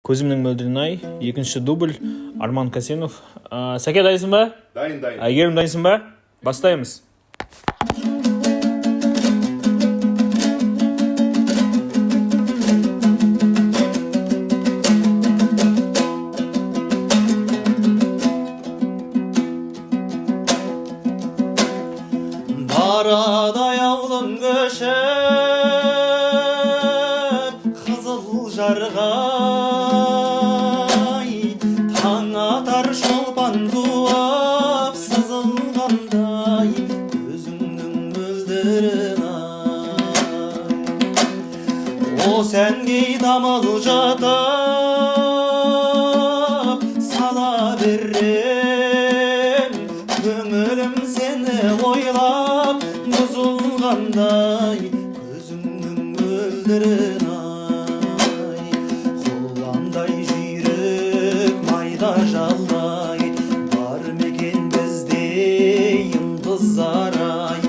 Көзімнің мөлдірін ай, екінші дубль, Арман Касенов. Сәке, дайсың ба? Дайын. Әйгерім, дайсың ба? Бастаймыз. Барадай аулым көшіп, қызыл жарғай, таң атар шолпан туып, сызылғандай, көзіңнің мөлдірін ай. О сәнге дамыл жатып, сала берем, көңілім сені ойлап, бұзылғандай, көзіңнің мөлдірін ай. Құландай жүйрік майда жалдай, бар мекен бізде йылдыздар ай.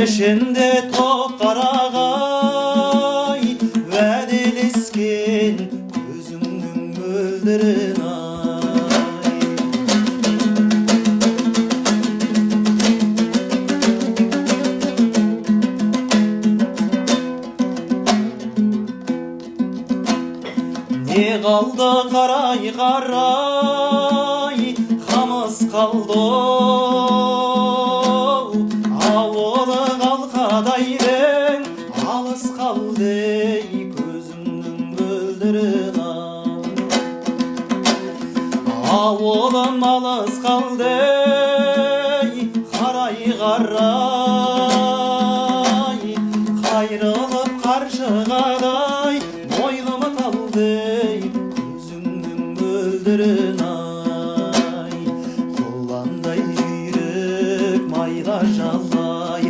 Ішінде топ қарағай, уәделескен көзіңнің мөлдірін ай. Не қалды қарай, қамыс қалды, ауылы қалқадайдың, алыс қалды, көзіңнің мөлдірін ай. Ауылым алыс қалды, қарай, қайрылып қаршығадай, бойлымы талды, көзіңнің мөлдірін ай. Құландай жүйрік майда жалай,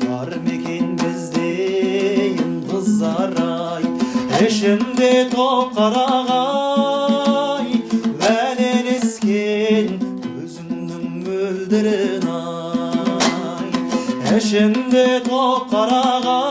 бар мекен бізде йылдыздар ай. Ішінде топ қарағай, уәделескен көзіңнің мөлдірін ай. Ішінде топ қарағай,